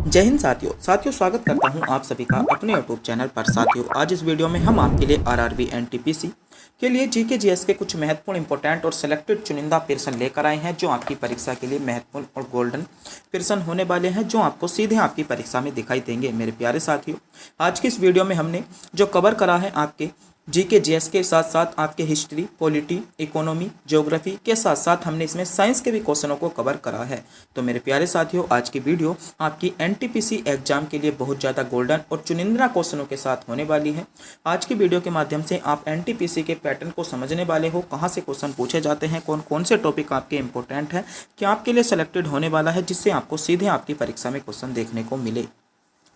जय हिंद साथियों स्वागत करता हूं आप सभी का अपने यूट्यूब चैनल पर। साथियों, आज इस वीडियो में हम आपके लिए आरआरबी एनटीपीसी के लिए जीके जीएस के कुछ महत्वपूर्ण इंपॉर्टेंट और सिलेक्टेड चुनिंदा प्रश्न लेकर आए हैं, जो आपकी परीक्षा के लिए महत्वपूर्ण और गोल्डन प्रश्न होने वाले हैं, जो आपको सीधे आपकी परीक्षा में दिखाई देंगे। मेरे प्यारे साथियों, आज की इस वीडियो में हमने जो कवर करा है आपके जीके जीएस के साथ साथ आपके हिस्ट्री, पॉलिटी, इकोनॉमी, ज्योग्राफी के साथ साथ हमने इसमें साइंस के भी क्वेश्चनों को कवर करा है। तो मेरे प्यारे साथियों, आज की वीडियो आपकी एनटीपीसी एग्जाम के लिए बहुत ज़्यादा गोल्डन और चुनिंदा क्वेश्चनों के साथ होने वाली है। आज की वीडियो के माध्यम से आप एनटीपीसी के पैटर्न को समझने वाले हो, कहाँ से क्वेश्चन पूछे जाते हैं, कौन कौन से टॉपिक आपके इंपॉर्टेंट है, क्या आपके लिए सेलेक्टेड होने वाला है, जिससे आपको सीधे आपकी परीक्षा में क्वेश्चन देखने को मिले।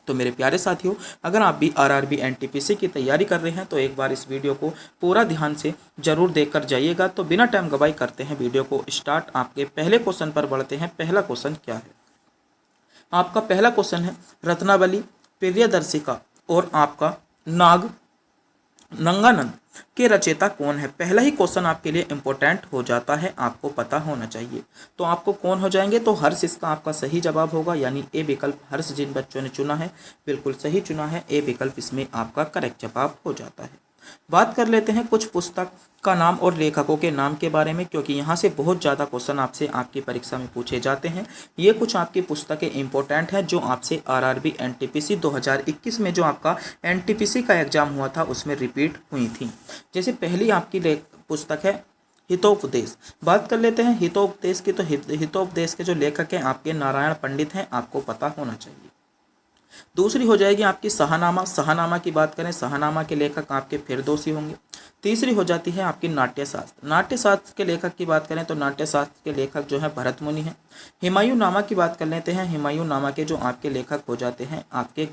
तो मेरे प्यारे साथियों, अगर आप भी आरआरबी एनटीपीसी की तैयारी कर रहे हैं तो एक बार इस वीडियो को पूरा ध्यान से जरूर देखकर जाइएगा। तो बिना टाइम गवाई करते हैं वीडियो को स्टार्ट। आपके पहले क्वेश्चन पर बढ़ते हैं। पहला क्वेश्चन क्या है? आपका पहला क्वेश्चन है, रत्नावली, प्रियदर्शिका और आपका नंगानंद के रचयिता कौन है? पहला ही क्वेश्चन आपके लिए इंपॉर्टेंट हो जाता है, आपको पता होना चाहिए। तो आपको कौन हो जाएंगे? तो हर्ष इसका आपका सही जवाब होगा, यानी ए विकल्प। हर्ष जिन बच्चों ने चुना है बिल्कुल सही चुना है, ए विकल्प इसमें आपका करेक्ट जवाब हो जाता है। बात कर लेते हैं कुछ पुस्तक का नाम और लेखकों के नाम के बारे में, क्योंकि यहाँ से बहुत ज़्यादा क्वेश्चन आपसे आपकी परीक्षा में पूछे जाते हैं। ये कुछ आपकी पुस्तकें इंपॉर्टेंट हैं जो आपसे आरआरबी एनटीपीसी 2021 में जो आपका एनटीपीसी का एग्जाम हुआ था उसमें रिपीट हुई थी। जैसे पहली आपकी पुस्तक है हितोपदेश। बात कर लेते हैं हितोपदेश की। तो हितोपदेश के जो लेखक हैं आपके नारायण पंडित हैं, आपको पता होना चाहिए। दूसरी हो जाएगी आपकी शाहनामा। शाहनामा की बात करें, शाहनामा के लेखक आपके फिरदौसी होंगे। तीसरी हो जाती है आपकी नाट्यशास्त्र। नाट्यशास्त्र के लेखक की बात करें तो नाट्यशास्त्र के लेखक जो है भरत मुनि हैं। हुमायूं नामा की बात कर लेते हैं। हुमायूं नामा के जो आपके लेखक हो जाते हैं आपके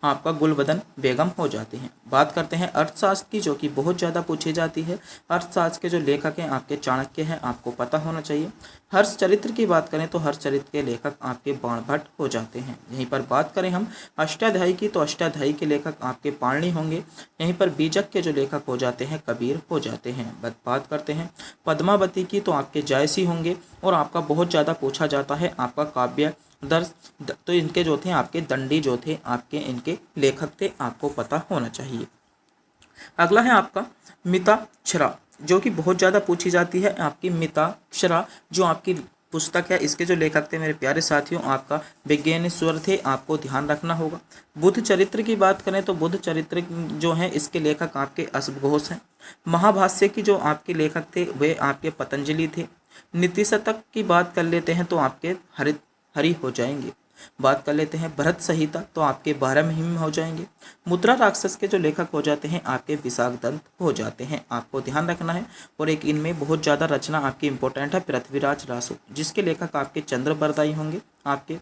आपका गुलबदन बेगम हो जाते हैं। बात करते हैं अर्थशास्त्र की, जो कि बहुत ज़्यादा पूछी जाती है। अर्थशास्त्र के जो लेखक हैं आपके चाणक्य हैं, आपको पता होना चाहिए। हर्ष चरित्र की बात करें तो हर्ष चरित्र के लेखक आपके बाणभट्ट हो जाते हैं। यहीं पर बात करें हम अष्टाध्यायी की, तो अष्टाध्यायी के लेखक आपके पाणिनि होंगे। यहीं पर बीजक के जो लेखक हो जाते हैं कबीर हो जाते हैं। बात करते हैं पद्मावती की, तो आपके जायसी होंगे। और आपका बहुत ज़्यादा पूछा जाता है आपका काव्य दर्श, तो इनके जो थे आपके दंडी जो थे आपके इनके लेखक थे, आपको पता होना चाहिए। अगला है आपका मिताक्षरा, जो कि बहुत ज़्यादा पूछी जाती है। आपकी मिताक्षरा जो आपकी पुस्तक है, इसके जो लेखक थे मेरे प्यारे साथियों आपका विज्ञानेश्वर थे, आपको ध्यान रखना होगा। बुद्ध चरित्र की बात करें तो बुद्ध चरित्र जो है इसके लेखक आपके अश्वघोष हैं। महाभाष्य की जो आपके लेखक थे वे आपके पतंजलि थे। नीति शतक की बात कर लेते हैं तो आपके हरि हो जाएंगे। बात कर लेते हैं भरत संहिता, तो आपके 12 महीने हो जाएंगे। मुद्रा राक्षस के जो लेखक हो जाते हैं आपके विशाखदत्त हो जाते हैं, आपको ध्यान रखना है। और एक इनमें बहुत ज़्यादा रचना आपकी इंपॉर्टेंट है, पृथ्वीराज रासो, जिसके लेखक आपके चंद्रबरदाई होंगे। आपके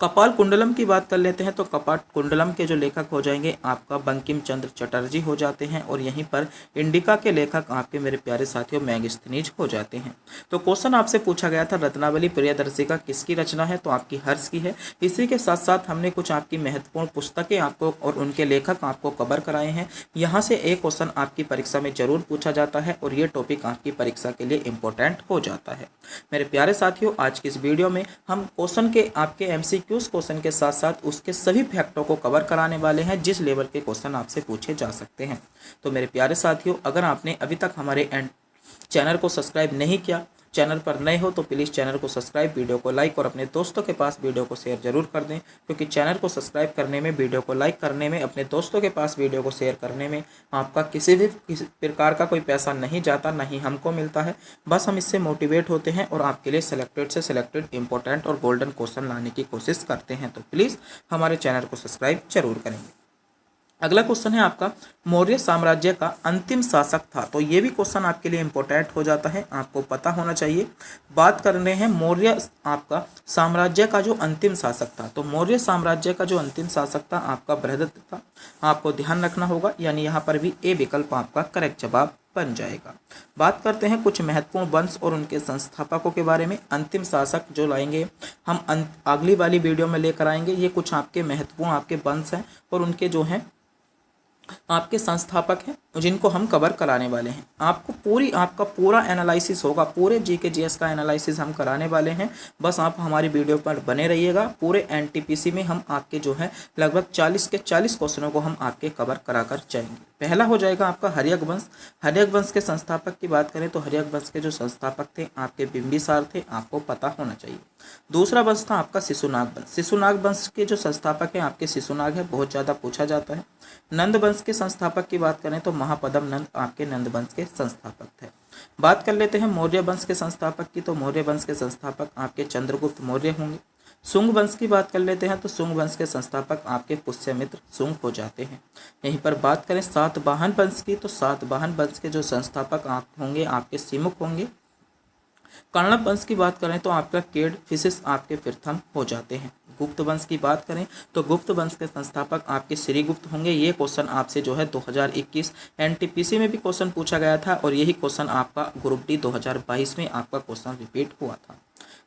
कपाल कुंडलम की बात कर लेते हैं तो कपाल कुंडलम के जो लेखक हो जाएंगे आपका बंकिम चंद्र चटर्जी हो जाते हैं। और यहीं पर इंडिका के लेखक आपके मेरे प्यारे साथियों मैगस्थनीज हो जाते हैं। तो क्वेश्चन आपसे पूछा गया था रत्नावली प्रियदर्शिका किसकी रचना है? तो आपकी हर्ष की है। इसी के साथ साथ हमने कुछ आपकी महत्वपूर्ण पुस्तकें आपको और उनके लेखक आपको कवर कराए हैं। यहाँ से एक क्वेश्चन आपकी परीक्षा में जरूर पूछा जाता है और ये टॉपिक आपकी परीक्षा के लिए इंपॉर्टेंट हो जाता है। मेरे प्यारे साथियों, आज की इस वीडियो में हम क्वेश्चन के आपके एमसीक्यूज क्वेश्चन के साथ साथ उसके सभी फैक्टों को कवर कराने वाले हैं, जिस लेवल के क्वेश्चन आपसे पूछे जा सकते हैं। तो मेरे प्यारे साथियों, अगर आपने अभी तक हमारे चैनल को सब्सक्राइब नहीं किया, चैनल पर नए हो तो प्लीज़ चैनल को सब्सक्राइब, वीडियो को लाइक और अपने दोस्तों के पास वीडियो को शेयर जरूर कर दें, क्योंकि चैनल को सब्सक्राइब करने में, वीडियो को लाइक करने में, अपने दोस्तों के पास वीडियो को शेयर करने में आपका किसी प्रकार का कोई पैसा नहीं जाता, ना ही हमको मिलता है। बस हम इससे मोटिवेट होते हैं और आपके लिए सेलेक्टेड से सेलेक्टेड इंपॉर्टेंट और गोल्डन क्वेश्चन लाने की कोशिश करते हैं। तो प्लीज़ हमारे चैनल को सब्सक्राइब जरूर करेंगे। अगला क्वेश्चन है आपका मौर्य साम्राज्य का अंतिम शासक था। तो ये भी क्वेश्चन आपके लिए इंपॉर्टेंट हो जाता है, आपको पता होना चाहिए। बात कर रहे हैं मौर्य आपका साम्राज्य का जो अंतिम शासक था। तो मौर्य साम्राज्य का जो अंतिम शासक था आपका बृहदत्त था, आपको ध्यान रखना होगा, यानी यहाँ पर भी ए विकल्प आपका करेक्ट जवाब बन जाएगा। बात करते हैं कुछ महत्वपूर्ण वंश और उनके संस्थापकों के बारे में। अंतिम शासक जो लाएंगे हम अगली वाली वीडियो में लेकर आएंगे। ये कुछ आपके महत्वपूर्ण आपके वंश हैं और उनके जो हैं आपके संस्थापक हैं, जिनको हम कवर कराने वाले हैं। आपका पूरा एनालिसिस होगा, पूरे जीके जीएस का एनालिसिस हम कराने वाले हैं। बस आप हमारी वीडियो पर बने रहिएगा। पूरे एनटीपीसी में हम आपके जो है लगभग 40 के 40 क्वेश्चनों को हम आपके कवर कराकर जाएंगे। पहला हो जाएगा आपका हर्यक वंश। हर्यक वंश के संस्थापक की बात करें तो हर्यक वंश के जो संस्थापक थे आपके बिंबिसार थे, आपको पता होना चाहिए। दूसरा वंश था आपका शिशुनाग वंश। शिशुनाग वंश के जो संस्थापक हैं आपके शिशुनाग है, बहुत ज़्यादा पूछा जाता है। नंद वंश के संस्थापक की बात करें तो महापद्म नंद आपके नंद वंश के संस्थापक थे। बात कर लेते हैं मौर्य वंश के संस्थापक की, तो मौर्य वंश के संस्थापक आपके चंद्रगुप्त मौर्य होंगे। शुंग वंश की बात कर लेते हैं तो शुंग वंश के संस्थापक आपके पुष्यमित्र शुंग हो जाते हैं। यहीं पर बात करें सातवाहन वंश की, तो सातवाहन वंश के जो संस्थापक आप होंगे आपके सिमुक होंगे। कण्व वंश की बात करें तो आपका केड फिसिस आपके प्रथम हो जाते हैं। गुप्त वंश की बात करें तो गुप्त वंश के संस्थापक आपके श्रीगुप्त होंगे। ये क्वेश्चन आपसे जो है 2021 एनटीपीसी में भी क्वेश्चन पूछा गया था और यही क्वेश्चन आपका ग्रुप डी 2022 में आपका क्वेश्चन रिपीट हुआ था।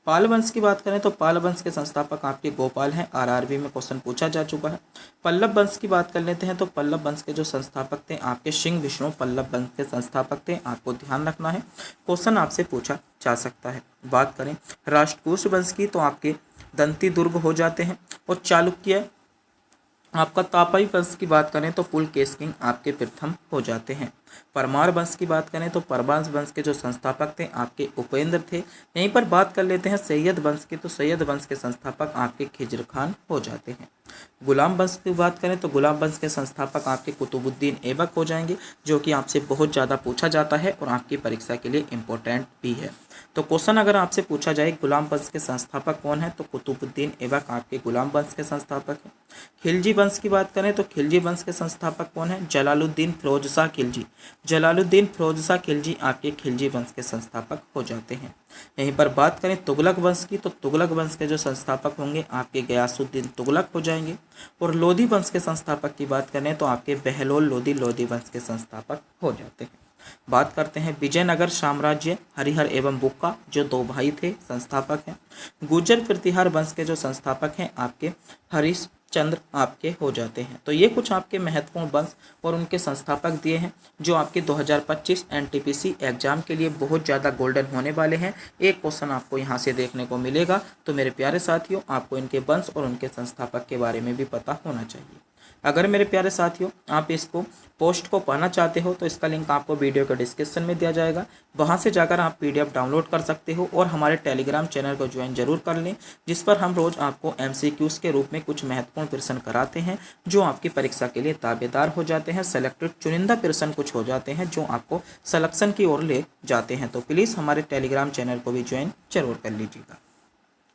पाल वंश की बात करें तो पाल वंश के संस्थापक आपके गोपाल हैं, आरआरबी में क्वेश्चन पूछा जा चुका है। पल्लव वंश की बात कर लेते हैं तो पल्लव वंश के जो संस्थापक थे आपके सिंह विष्णु पल्लव वंश के संस्थापक थे, आपको ध्यान रखना है, क्वेश्चन आपसे पूछा जा सकता है। बात करें राष्ट्रकूट वंश की तो आपके दंती दुर्ग हो जाते हैं। और चालुक्य आपका तापाई वंश की बात करें तो पुलकेशिन आपके प्रथम हो जाते हैं। परमार वंश की बात करें तो परमार वंश के जो संस्थापक थे आपके उपेंद्र थे। यहीं पर बात कर लेते हैं सैयद वंश की, तो सैयद वंश के संस्थापक आपके खिजर खान हो जाते हैं। गुलाम वंश की बात करें तो गुलाम वंश के संस्थापक आपके कुतुबुद्दीन ऐबक हो जाएंगे, जो कि आपसे बहुत ज़्यादा पूछा जाता है और आपकी परीक्षा के लिए इम्पोर्टेंट भी है। तो क्वेश्चन अगर आपसे पूछा जाए गुलाम वंश के संस्थापक कौन है, तो कुतुबुद्दीन ऐबक आपके गुलाम वंश के संस्थापक हैं। खिलजी वंश की बात करें तो खिलजी वंश के संस्थापक कौन है, जलालुद्दीन फिरोज शाह खिलजी। जलालुद्दीन फिरोज शाह खिलजी आपके खिलजी वंश के संस्थापक हो जाते हैं। यहीं पर बात करें तुगलक वंश की, तो तुगलक वंश के जो संस्थापक होंगे आपके गयासुद्दीन तुगलक हो जाएंगे। और लोधी वंश के संस्थापक की बात करें तो आपके बहलोल लोधी लोधी वंश के संस्थापक हो जाते हैं। बात करते हैं विजयनगर साम्राज्य, हरिहर एवं बुक्का जो दो भाई थे संस्थापक हैं। गुर्जर प्रतिहार वंश के जो संस्थापक हैं आपके हरीश चंद्र आपके हो जाते हैं। तो ये कुछ आपके महत्वपूर्ण वंश और उनके संस्थापक दिए हैं जो आपके 2025 एनटीपीसी एग्जाम के लिए बहुत ज़्यादा गोल्डन होने वाले हैं। एक क्वेश्चन आपको यहाँ से देखने को मिलेगा। तो मेरे प्यारे साथियों, आपको इनके वंश और उनके संस्थापक के बारे में भी पता होना चाहिए। अगर मेरे प्यारे साथियों आप इसको पोस्ट को पाना चाहते हो तो इसका लिंक आपको वीडियो के डिस्क्रिप्शन में दिया जाएगा, वहां से जाकर आप पीडीएफ डाउनलोड कर सकते हो और हमारे टेलीग्राम चैनल को ज्वाइन जरूर कर लें, जिस पर हम रोज़ आपको एमसीक्यूज़ के रूप में कुछ महत्वपूर्ण प्रश्न कराते हैं जो आपकी परीक्षा के लिए ताबेदार हो जाते हैं। सेलेक्टेड चुनिंदा प्रश्न कुछ हो जाते हैं जो आपको सिलेक्शन की ओर ले जाते हैं। तो प्लीज़ हमारे टेलीग्राम चैनल को भी ज्वाइन जरूर कर लीजिएगा।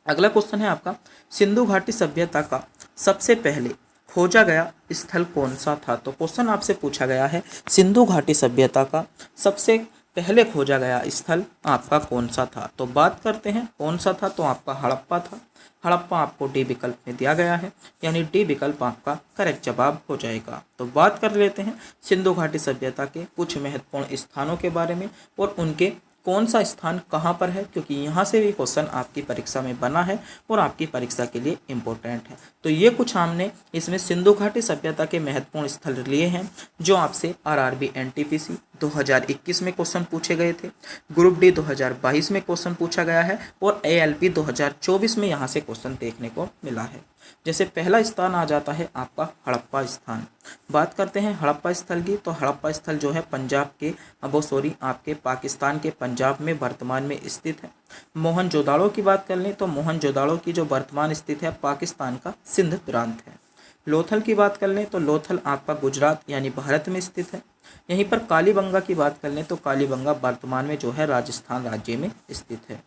अगला क्वेश्चन है आपका, सिंधु घाटी सभ्यता का सबसे पहले खोजा गया स्थल कौन सा था। तो क्वेश्चन आपसे पूछा गया है सिंधु घाटी सभ्यता का सबसे पहले खोजा गया स्थल आपका कौन सा था। तो बात करते हैं कौन सा था, तो आपका हड़प्पा था। हड़प्पा आपको डी विकल्प में दिया गया है, यानी डी विकल्प आपका करेक्ट जवाब हो जाएगा। तो बात कर लेते हैं सिंधु घाटी सभ्यता के कुछ महत्वपूर्ण स्थानों के बारे में और उनके कौन सा स्थान कहाँ पर है, क्योंकि यहाँ से भी क्वेश्चन आपकी परीक्षा में बना है और आपकी परीक्षा के लिए इम्पोर्टेंट है। तो ये कुछ हमने इसमें सिंधु घाटी सभ्यता के महत्वपूर्ण स्थल लिए हैं जो आपसे आरआरबी एनटीपीसी 2021 में क्वेश्चन पूछे गए थे, ग्रुप डी 2022 में क्वेश्चन पूछा गया है और एएलपी 2024 में यहाँ से क्वेश्चन देखने को मिला है। जैसे पहला स्थान आ जाता है आपका हड़प्पा स्थान। बात करते हैं हड़प्पा स्थल की, तो हड़प्पा स्थल जो है पंजाब के आपके पाकिस्तान के पंजाब में वर्तमान में स्थित है। मोहनजोदाड़ो की बात कर लें तो मोहनजोदाड़ो की जो वर्तमान स्थित है पाकिस्तान का सिंध प्रांत है। लोथल की बात कर लें तो लोथल आपका गुजरात यानी भारत में स्थित है। यहीं पर कालीबंगा की बात कर लें तो कालीबंगा वर्तमान में जो है राजस्थान राज्य में स्थित है।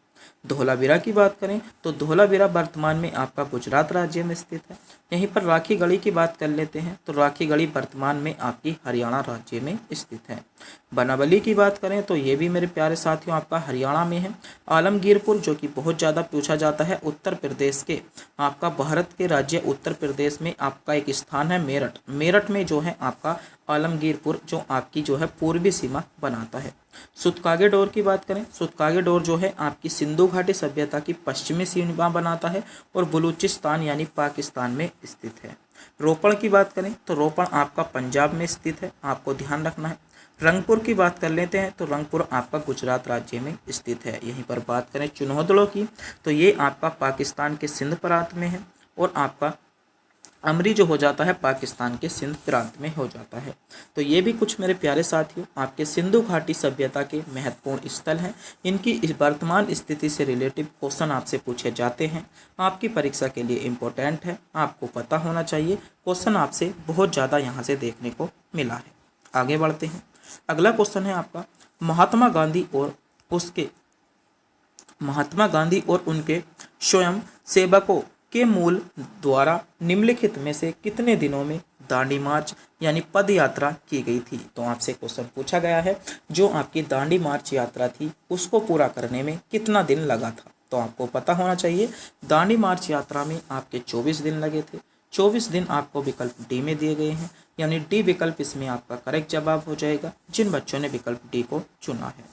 धोलावीरा की बात करें तो धोलावीरा वर्तमान में आपका गुजरात राज्य में स्थित है। यहीं पर राखी गढ़ी की बात कर लेते हैं तो राखी गढ़ी वर्तमान में आपकी हरियाणा राज्य में स्थित है। बनावली की बात करें तो ये भी मेरे प्यारे साथियों आपका हरियाणा में है। आलमगीरपुर जो कि बहुत ज़्यादा पूछा जाता है उत्तर प्रदेश के आपका भारत के राज्य उत्तर प्रदेश में आपका एक स्थान है मेरठ। मेरठ में जो है आपका आलमगीरपुर जो आपकी जो है पूर्वी सीमा बनाता है। सुतकागे डोर की बात करें, सुतकागे डोर जो है आपकी सिंधु घाटी सभ्यता की पश्चिमी सीमा बनाता है और बलूचिस्तान यानी पाकिस्तान में स्थित है। रोपड़ की बात करें तो रोपड़ आपका पंजाब में स्थित है, आपको ध्यान रखना है। रंगपुर की बात कर लेते हैं तो रंगपुर आपका गुजरात राज्य में स्थित है। यहीं पर बात करें चुनौदड़ों की तो ये आपका पाकिस्तान के सिंध प्रांत में है और आपका अमरी जो हो जाता है पाकिस्तान के सिंध प्रांत में हो जाता है। तो ये भी कुछ मेरे प्यारे साथियों आपके सिंधु घाटी सभ्यता के महत्वपूर्ण स्थल हैं। इनकी इस वर्तमान स्थिति से रिलेटिव क्वेश्चन आपसे पूछे जाते हैं, आपकी परीक्षा के लिए इम्पोर्टेंट है, आपको पता होना चाहिए। क्वेश्चन आपसे बहुत ज़्यादा यहाँ से देखने को मिला है। आगे बढ़ते हैं। अगला क्वेश्चन है आपका महात्मा गांधी और उनके स्वयं सेवकों के मूल द्वारा निम्नलिखित में से कितने दिनों में दांडी मार्च यानी पद यात्रा की गई थी। तो आपसे क्वेश्चन पूछा गया है जो आपकी दांडी मार्च यात्रा थी उसको पूरा करने में कितना दिन लगा था। तो आपको पता होना चाहिए दांडी मार्च यात्रा में आपके 24 दिन लगे थे। 24 दिन आपको विकल्प डी में दिए गए हैं, यानी डी विकल्प इसमें आपका करेक्ट जवाब हो जाएगा जिन बच्चों ने विकल्प डी को चुना है।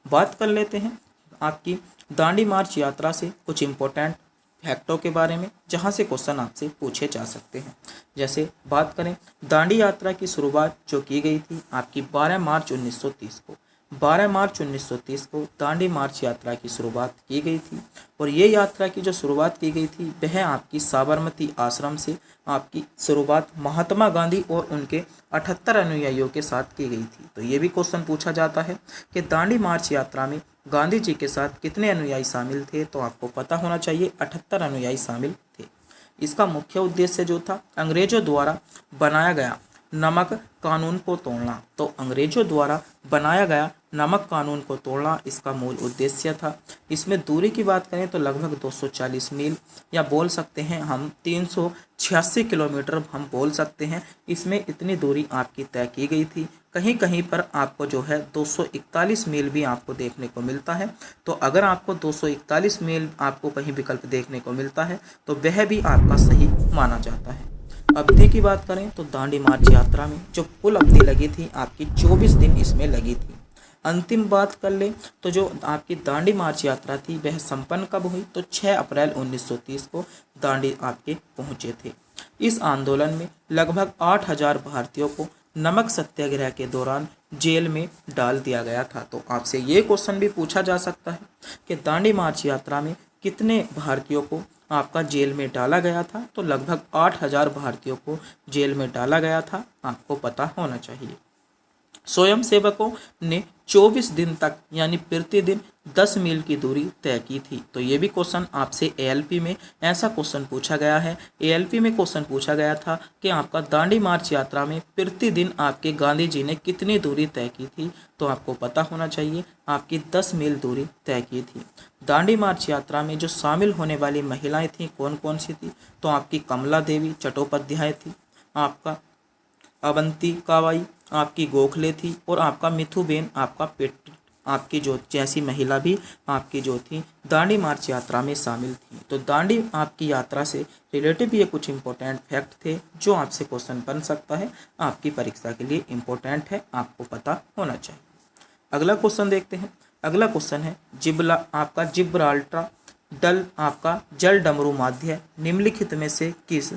बात कर लेते हैं आपकी दांडी मार्च यात्रा से कुछ इम्पोर्टेंट फैक्टों के बारे में जहां से क्वेश्चन आपसे पूछे जा सकते हैं। जैसे बात करें दांडी यात्रा की शुरुआत जो की गई थी आपकी 12 मार्च 1930 को। 12 मार्च 1930 को दांडी मार्च यात्रा की शुरुआत की गई थी और ये यात्रा की जो शुरुआत की गई थी वह आपकी साबरमती आश्रम से आपकी शुरुआत महात्मा गांधी और उनके 78 अनुयायियों के साथ की गई थी। तो ये भी क्वेश्चन पूछा जाता है कि दांडी मार्च यात्रा में गांधी जी के साथ कितने अनुयायी शामिल थे। तो आपको पता होना चाहिए 78 अनुयायी शामिल थे। इसका मुख्य उद्देश्य जो था अंग्रेजों द्वारा बनाया गया नमक कानून को तोड़ना। तो अंग्रेजों द्वारा बनाया गया नमक कानून को तोड़ना इसका मूल उद्देश्य था। इसमें दूरी की बात करें तो लगभग 240 मील या बोल सकते हैं हम 386 किलोमीटर हम बोल सकते हैं। इसमें इतनी दूरी आपकी तय की गई थी। कहीं कहीं पर आपको जो है 241 मील भी आपको देखने को मिलता है। तो अगर आपको 241 मील आपको कहीं विकल्प देखने को मिलता है तो वह भी आपका सही माना जाता है। अवधि की बात करें तो दांडी मार्च यात्रा में जो कुल अवधि लगी थी आपकी 24 दिन इसमें लगी थी। अंतिम बात कर ले तो जो आपकी दांडी मार्च यात्रा थी वह संपन्न कब हुई तो 6 अप्रैल 1930 को दांडी आपके पहुंचे थे। इस आंदोलन में लगभग 8000 भारतीयों को नमक सत्याग्रह के दौरान जेल में डाल दिया गया था। तो आपसे ये क्वेश्चन भी पूछा जा सकता है कि दांडी मार्च यात्रा में कितने भारतीयों को आपका जेल में डाला गया था। तो लगभग 8000 भारतीयों को जेल में डाला गया था, आपको पता होना चाहिए। स्वयं सेवकों ने 24 दिन तक यानी प्रतिदिन 10 मील की दूरी तय की थी। तो ये भी क्वेश्चन आपसे एएलपी में ऐसा क्वेश्चन पूछा गया है। एएलपी में क्वेश्चन पूछा गया था कि आपका दांडी मार्च यात्रा में प्रतिदिन आपके गांधी जी ने कितनी दूरी तय की थी। तो आपको पता होना चाहिए आपकी 10 मील दूरी तय की थी। दांडी मार्च यात्रा में जो शामिल होने वाली महिलाएं थीं कौन कौन सी थी तो आपकी कमला देवी चट्टोपाध्याय थी, आपका अवंतिकाबाई आपकी गोखले थी और आपका मिथुबेन आपका पेट आपकी जो जैसी महिला भी आपकी जो थी दांडी मार्च यात्रा में शामिल थी। तो दांडी आपकी यात्रा से रिलेटिव ये कुछ इंपॉर्टेंट फैक्ट थे जो आपसे क्वेश्चन बन सकता है, आपकी परीक्षा के लिए इंपॉर्टेंट है, आपको पता होना चाहिए। अगला क्वेश्चन देखते हैं। अगला क्वेश्चन है जिब्राल्टर डल आपका जल डमरू माध्य निम्नलिखित में से किस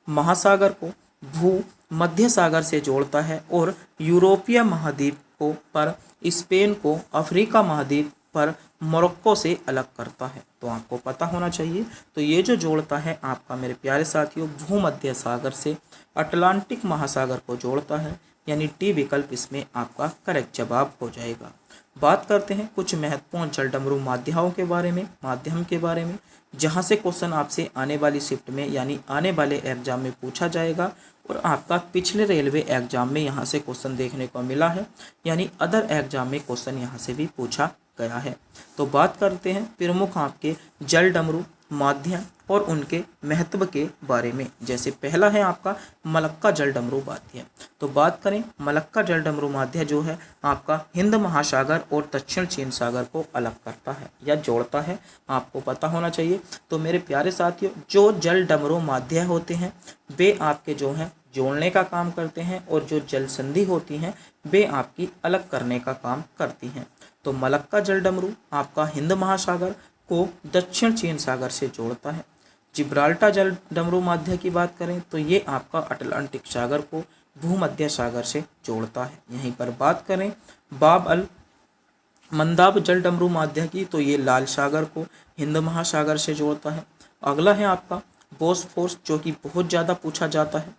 महासागर को भू मध्य सागर से जोड़ता है और यूरोपीय महाद्वीप को पर स्पेन को अफ्रीका महाद्वीप पर मोरक्को से अलग करता है। तो आपको पता होना चाहिए तो ये जो जोड़ता है आपका मेरे प्यारे साथियों भूमध्य सागर से अटलांटिक महासागर को जोड़ता है, यानी डी विकल्प इसमें आपका करेक्ट जवाब हो जाएगा। बात करते हैं कुछ महत्वपूर्ण जल डमरू माध्यमों के बारे में जहां से क्वेश्चन आपसे आने वाली शिफ्ट में यानी आने वाले एग्जाम में पूछा जाएगा और आपका पिछले रेलवे एग्जाम में यहां से क्वेश्चन देखने को मिला है, यानी अदर एग्जाम में क्वेश्चन यहां से भी पूछा गया है। तो बात करते हैं प्रमुख आपके जल डमरू माध्यम और उनके महत्व के बारे में। जैसे पहला है आपका मलक्का जल डमरू माध्यम। तो बात करें मलक्का जल डमरू माध्यम जो है आपका हिंद महासागर और दक्षिण चीन सागर को अलग करता है या जोड़ता है, आपको पता होना चाहिए। तो मेरे प्यारे साथियों जो जल डमरू माध्यम होते हैं वे आपके जो हैं जोड़ने का काम करते हैं और जो जल संधि होती हैं वे आपकी अलग करने का काम करती हैं। तो मलक्का जल डमरू आपका हिंद महासागर को दक्षिण चीन सागर से जोड़ता है। जिब्राल्टर जल डमरू माध्यम की बात करें तो ये आपका अटलांटिक सागर को भूमध्य सागर से जोड़ता है। यहीं पर बात करें बाब अल मंदाब जल डमरू माध्य की, तो ये लाल सागर को हिंद महासागर से जोड़ता है। अगला है आपका बोस्फोरस, जो कि बहुत ज़्यादा पूछा जाता है।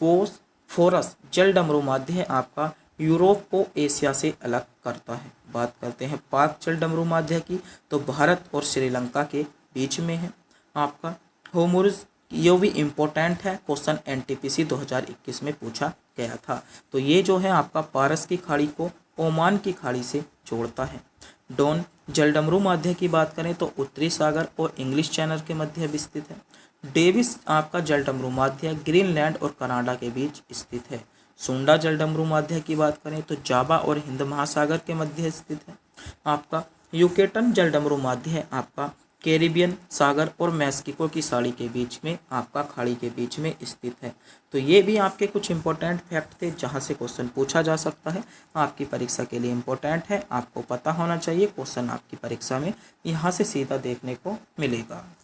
बोस्फोरस जल डमरू माध्य आपका यूरोप को एशिया से अलग करता है। बात करते हैं पाक जल डमरू माध्य की, तो भारत और श्रीलंका के बीच में है। आपका होमुर्ज, ये भी इम्पोर्टेंट है, क्वेश्चन एनटीपीसी 2021 में पूछा गया था। तो ये जो है आपका पारस की खाड़ी को ओमान की खाड़ी से जोड़ता है। डॉन जल डमरू माध्य की बात करें तो उत्तरी सागर और इंग्लिश चैनल के मध्य विस्तृत है। डेविस आपका जल डमरू माध्य ग्रीनलैंड और कनाडा के बीच स्थित है। सुंडा जल डमरू माध्य की बात करें तो जावा और हिंद महासागर के मध्य स्थित है। आपका यूकेटन जल डमरू माध्य आपका कैरिबियन सागर और मैक्सिको की खाड़ी के बीच में, आपका खाड़ी के बीच में स्थित है। तो ये भी आपके कुछ इंपॉर्टेंट फैक्ट थे जहाँ से क्वेश्चन पूछा जा सकता है, आपकी परीक्षा के लिए इम्पोर्टेंट है, आपको पता होना चाहिए। क्वेश्चन आपकी परीक्षा में यहाँ से सीधा देखने को मिलेगा।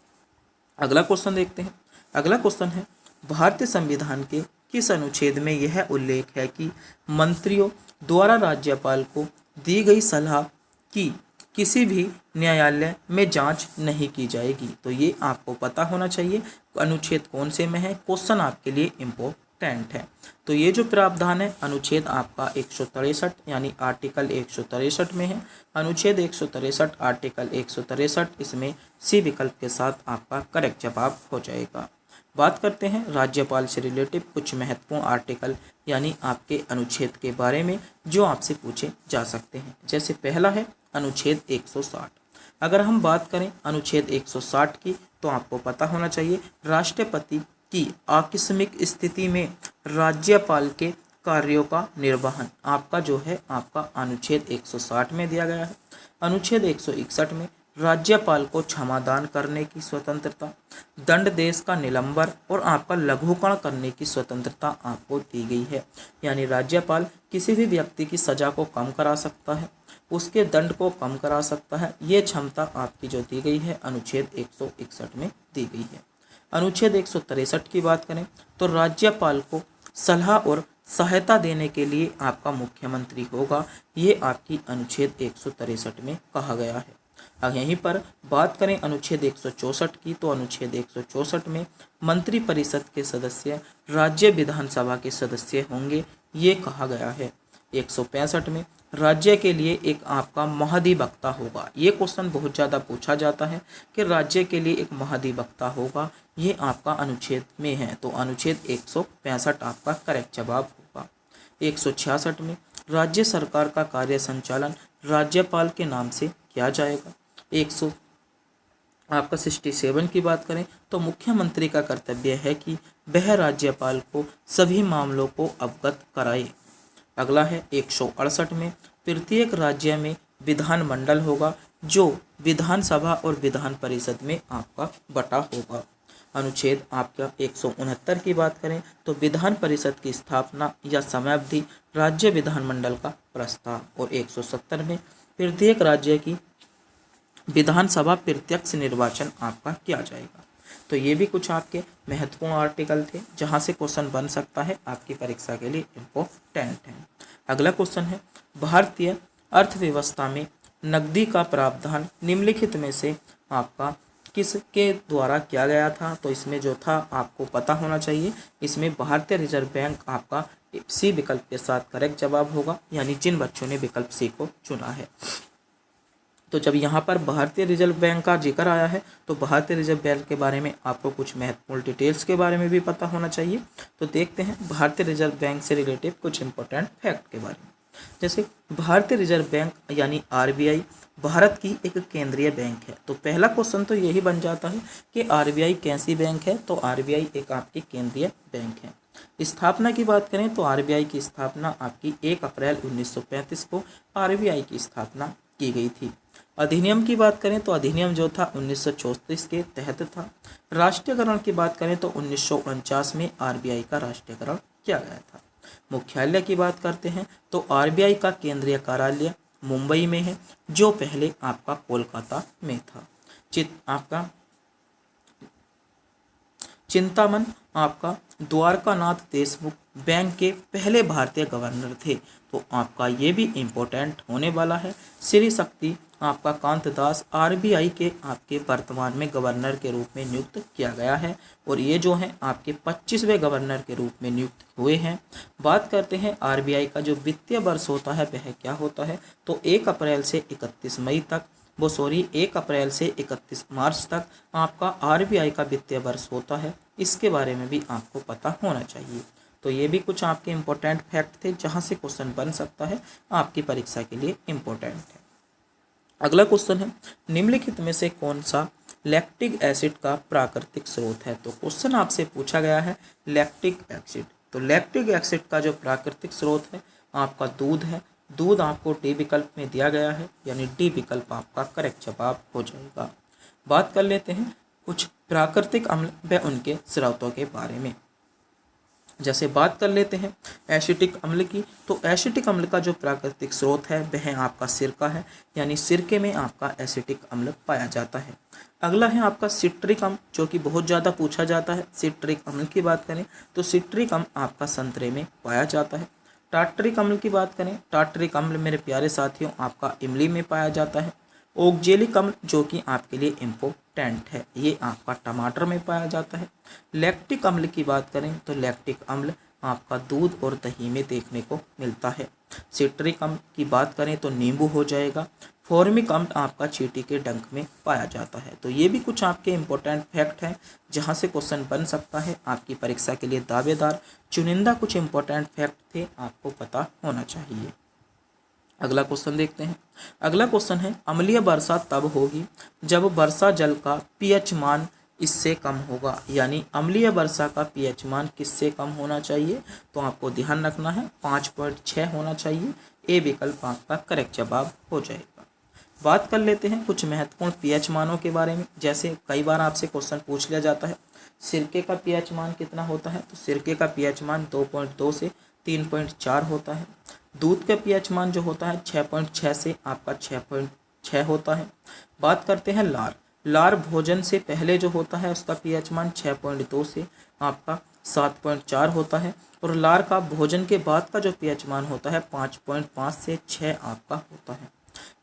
अगला क्वेश्चन देखते हैं। अगला क्वेश्चन है भारतीय संविधान के किस अनुच्छेद में यह उल्लेख है कि मंत्रियों द्वारा राज्यपाल को दी गई सलाह की किसी भी न्यायालय में जांच नहीं की जाएगी। तो ये आपको पता होना चाहिए अनुच्छेद कौन से में है, क्वेश्चन आपके लिए इम्पोर्टेंट है। तो ये जो प्रावधान है अनुच्छेद आपका 163 यानी आर्टिकल 163 में है। अनुच्छेद 163 आर्टिकल 163, इसमें सी विकल्प के साथ आपका करेक्ट जवाब हो जाएगा। बात करते हैं राज्यपाल से रिलेटिव कुछ महत्वपूर्ण आर्टिकल यानी आपके अनुच्छेद के बारे में जो आपसे पूछे जा सकते हैं। जैसे पहला है अनुच्छेद 160। अगर हम बात करें अनुच्छेद 160 की, तो आपको पता होना चाहिए राष्ट्रपति की आकस्मिक स्थिति में राज्यपाल के कार्यों का निर्वहन आपका जो है आपका अनुच्छेद 160 में दिया गया है। अनुच्छेद 161 में राज्यपाल को क्षमादान करने की स्वतंत्रता, दंड देश का निलंबन और आपका लघुकरण करने की स्वतंत्रता आपको दी गई है। यानी राज्यपाल किसी भी व्यक्ति की सजा को कम करा सकता है, उसके दंड को कम करा सकता है। ये क्षमता आपकी जो दी गई है अनुच्छेद 161 में दी गई है। अनुच्छेद 163 की बात करें तो राज्यपाल को सलाह और सहायता देने के लिए आपका मुख्यमंत्री होगा, ये आपकी अनुच्छेद 163 में कहा गया है। अब यहीं पर बात करें अनुच्छेद 164 की, तो अनुच्छेद 164 में मंत्री परिषद के सदस्य राज्य विधानसभा के सदस्य होंगे, ये कहा गया है। 165 में राज्य के लिए एक आपका महाधिवक्ता होगा। ये क्वेश्चन बहुत ज़्यादा पूछा जाता है कि राज्य के लिए एक महाधिवक्ता होगा, ये आपका अनुच्छेद में है। तो अनुच्छेद 165 आपका करेक्ट जवाब होगा। 166 में राज्य सरकार का कार्य संचालन राज्यपाल के नाम से किया जाएगा। 67 की बात करें तो मुख्यमंत्री का कर्तव्य है कि वह राज्यपाल को सभी मामलों को अवगत कराए। अगला है 168 में प्रत्येक राज्य में विधानमंडल होगा जो विधानसभा और विधान परिषद में आपका बटा होगा। अनुच्छेद आपका 169 की बात करें तो विधान परिषद की स्थापना या समयावधि राज्य विधानमंडल का प्रस्ताव। और 170 में प्रत्येक राज्य की विधानसभा प्रत्यक्ष निर्वाचन आपका किया जाएगा। तो ये भी कुछ आपके महत्वपूर्ण आर्टिकल थे जहाँ से क्वेश्चन बन सकता है, आपकी परीक्षा के लिए इम्पोर्टेंट है। अगला क्वेश्चन है भारतीय अर्थव्यवस्था में नकदी का प्रावधान निम्नलिखित में से आपका किसके द्वारा किया गया था। तो इसमें जो था आपको पता होना चाहिए, इसमें भारतीय रिजर्व बैंक आपका सी विकल्प के साथ करेक्ट जवाब होगा, यानी जिन बच्चों ने विकल्प सी को चुना है। तो जब यहाँ पर भारतीय रिजर्व बैंक का जिक्र आया है तो भारतीय रिजर्व बैंक के बारे में आपको कुछ महत्वपूर्ण डिटेल्स के बारे में भी पता होना चाहिए। तो देखते हैं भारतीय रिजर्व बैंक से रिलेटेड कुछ इंपॉर्टेंट फैक्ट के बारे में। जैसे भारतीय रिजर्व बैंक यानी आरबीआई भारत की एक केंद्रीय बैंक है। तो पहला क्वेश्चन तो यही बन जाता है कि आरबीआई कैसी बैंक है। तो आरबीआई एक आपकी केंद्रीय बैंक है। स्थापना की बात करें तो आरबीआई की स्थापना आपकी 1 अप्रैल 1935 को आरबीआई की स्थापना की गई थी। अधिनियम की बात करें तो अधिनियम जो था 1934 के तहत था। राष्ट्रीयकरण की बात करें तो 1949 में आरबीआई का राष्ट्रीयकरण किया गया था। मुख्यालय की बात करते हैं तो आरबीआई का केंद्रीय कार्यालय मुंबई में है, जो पहले आपका कोलकाता में था। चिंतामन आपका द्वारकानाथ देशमुख बैंक के पहले भारतीय गवर्नर थे। तो आपका ये भी इम्पोर्टेंट होने वाला है। श्री शक्ति आपका कांत दास आरबीआई के आपके वर्तमान में गवर्नर के रूप में नियुक्त किया गया है और ये जो है आपके 25वें गवर्नर के रूप में नियुक्त हुए हैं। बात करते हैं आरबीआई का जो वित्तीय वर्ष होता है वह क्या होता है, तो 1 अप्रैल से 31 मई तक 1 अप्रैल से 31 मार्च तक आपका आरबीआई का वित्तीय वर्ष होता है। इसके बारे में भी आपको पता होना चाहिए। तो ये भी कुछ आपके इम्पोर्टेंट फैक्ट थे जहाँ से क्वेश्चन बन सकता है, आपकी परीक्षा के लिए इम्पोर्टेंट है। अगला क्वेश्चन है, निम्नलिखित में से कौन सा लैक्टिक एसिड का प्राकृतिक स्रोत है। तो क्वेश्चन आपसे पूछा गया है लैक्टिक एसिड। तो लैक्टिक एसिड का जो प्राकृतिक स्रोत है आपका दूध है। दूध आपको डी विकल्प में दिया गया है, यानी डी विकल्प आपका करेक्ट जवाब हो जाएगा। बात कर लेते हैं कुछ प्राकृतिक अम्ल व उनके स्रोतों के बारे में। जैसे बात कर लेते हैं एसिटिक अम्ल की, तो एसिटिक अम्ल का जो प्राकृतिक स्रोत है वह आपका सिरका है, यानी सिरके में आपका एसिटिक अम्ल पाया जाता है। अगला है आपका सिट्रिक अम्ल, जो कि बहुत ज़्यादा पूछा जाता है। सिट्रिक अम्ल की बात करें तो सिट्रिक अम्ल आपका संतरे में पाया जाता है। टार्टरिक अम्ल की बात करें, टार्टरिक अम्ल मेरे प्यारे साथियों आपका इमली में पाया जाता है। ओक्जेलिक अम्ल जो कि आपके लिए इम्पोर्टेंट है, ये आपका टमाटर में पाया जाता है। लैक्टिक अम्ल की बात करें तो लैक्टिक अम्ल आपका दूध और दही में देखने को मिलता है। सिट्रिक अम्ल की बात करें तो नींबू हो जाएगा। फॉर्मिक अम्ल आपका चींटी के डंक में पाया जाता है। तो ये भी कुछ आपके इम्पोर्टेंट फैक्ट हैं जहाँ से क्वेश्चन बन सकता है, आपकी परीक्षा के लिए दावेदार चुनिंदा कुछ इम्पोर्टेंट फैक्ट थे, आपको पता होना चाहिए। अगला क्वेश्चन देखते हैं। अगला क्वेश्चन है, अम्लीय वर्षा तब होगी जब वर्षा जल का पीएच मान इससे कम होगा, यानी अम्लीय वर्षा का पीएच मान किससे कम होना चाहिए। तो आपको ध्यान रखना है 5.6 होना चाहिए। ए विकल्प आपका करेक्ट जवाब हो जाएगा। बात कर लेते हैं कुछ महत्वपूर्ण पीएच मानों के बारे में। जैसे कई बार आपसे क्वेश्चन पूछ लिया जाता है सिरके का पीएच मान कितना होता है, तो सिरके का पीएच मान 2.2 से 3.4 होता है। दूध का पीएच मान जो होता है 6.6 से आपका 6.6 होता है। बात करते हैं लार। लार भोजन से पहले जो होता है उसका पीएच मान 6.2 से आपका 7.4 होता है और लार का भोजन के बाद का जो पीएच मान होता है 5.5 से 6 आपका होता है।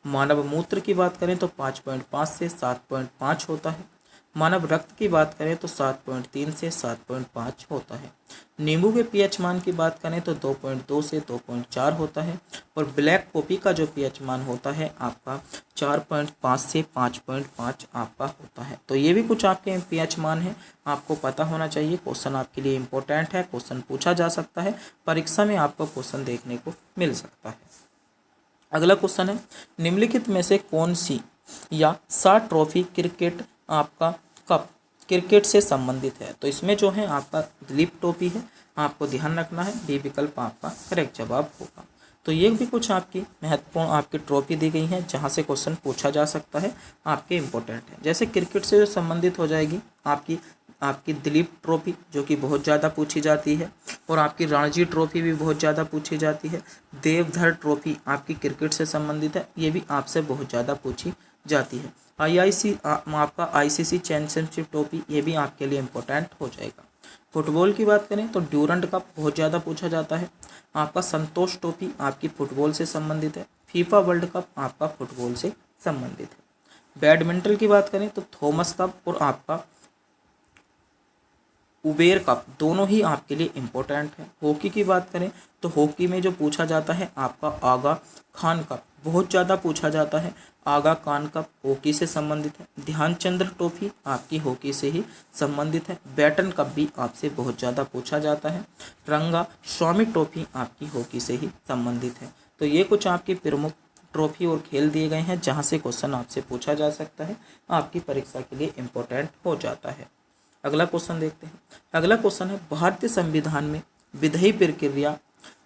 मानव मूत्र की बात करें तो 5.5 से 7.5 होता है। मानव रक्त की बात करें तो 7.3 से 7.5 होता है। नींबू के पीएच मान की बात करें तो 2.2 से 2.4 होता है और ब्लैक कॉफ़ी का जो पीएच मान होता है आपका 4.5 से 5.5 आपका होता है। तो ये भी कुछ आपके पीएच मान हैं, आपको पता होना चाहिए। क्वेश्चन आपके लिए इम्पोर्टेंट है, क्वेश्चन पूछा जा सकता है, परीक्षा में आपको क्वेश्चन देखने को मिल सकता है। अगला क्वेश्चन है, निम्नलिखित में से कौन सी या सा ट्रॉफी क्रिकेट आपका कप क्रिकेट से संबंधित है। तो इसमें जो है आपका दिलीप ट्रॉफी है, आपको ध्यान रखना है। बी विकल्प आपका करेक्ट जवाब होगा। तो ये भी कुछ आपकी महत्वपूर्ण आपकी ट्रॉफी दी गई हैं जहाँ से क्वेश्चन पूछा जा सकता है, आपके इम्पोर्टेंट है। जैसे क्रिकेट से जो संबंधित हो जाएगी आपकी दिलीप ट्रॉफी जो कि बहुत ज़्यादा पूछी जाती है और आपकी रणजी ट्रॉफी भी बहुत ज़्यादा पूछी जाती है। देवधर ट्रॉफी आपकी क्रिकेट से संबंधित है, ये भी आपसे बहुत ज़्यादा पूछी जाती है। आपका आईसीसी चैंपियनशिप ट्रॉफी, ये भी आपके लिए इम्पोर्टेंट हो जाएगा। फुटबॉल की बात करें तो ड्यूरंट कप बहुत ज़्यादा पूछा जाता है। आपका संतोष ट्रॉफी आपकी फुटबॉल से संबंधित है। फीफा वर्ल्ड कप आपका फुटबॉल से संबंधित है। बैडमिंटन की बात करें तो थॉमस कप और आपका उबेर कप दोनों ही आपके लिए इम्पोर्टेंट है। हॉकी की बात करें तो हॉकी में जो पूछा जाता है आपका आगा खान कप बहुत ज़्यादा पूछा जाता है। आगा खान कप हॉकी से संबंधित है। ध्यानचंद्र ट्रॉफी आपकी हॉकी से ही संबंधित है। बैटन कप भी आपसे बहुत ज़्यादा पूछा जाता है। रंगा स्वामी ट्रॉफी आपकी हॉकी से ही संबंधित है। तो ये कुछ आपकी प्रमुख ट्रॉफी और खेल दिए गए हैं जहाँ से क्वेश्चन आपसे पूछा जा सकता है, आपकी परीक्षा के लिए इम्पोर्टेंट हो जाता है। अगला क्वेश्चन देखते हैं। अगला क्वेश्चन है, भारतीय संविधान में विधेयी प्रक्रिया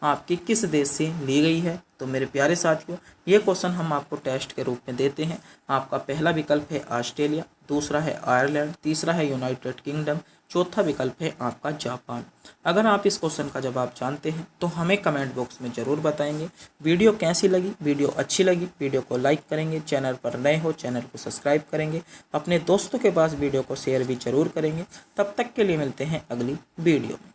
आपकी किस देश से ली गई है। तो मेरे प्यारे साथियों, ये क्वेश्चन हम आपको टेस्ट के रूप में देते हैं। आपका पहला विकल्प है ऑस्ट्रेलिया, दूसरा है आयरलैंड, तीसरा है यूनाइटेड किंगडम, चौथा विकल्प है आपका जापान। अगर आप इस क्वेश्चन का जवाब जानते हैं तो हमें कमेंट बॉक्स में ज़रूर बताएंगे। वीडियो कैसी लगी, वीडियो अच्छी लगी, वीडियो को लाइक करेंगे। चैनल पर नए हो चैनल को सब्सक्राइब करेंगे। अपने दोस्तों के पास वीडियो को शेयर भी जरूर करेंगे। तब तक के लिए मिलते हैं अगली वीडियो में।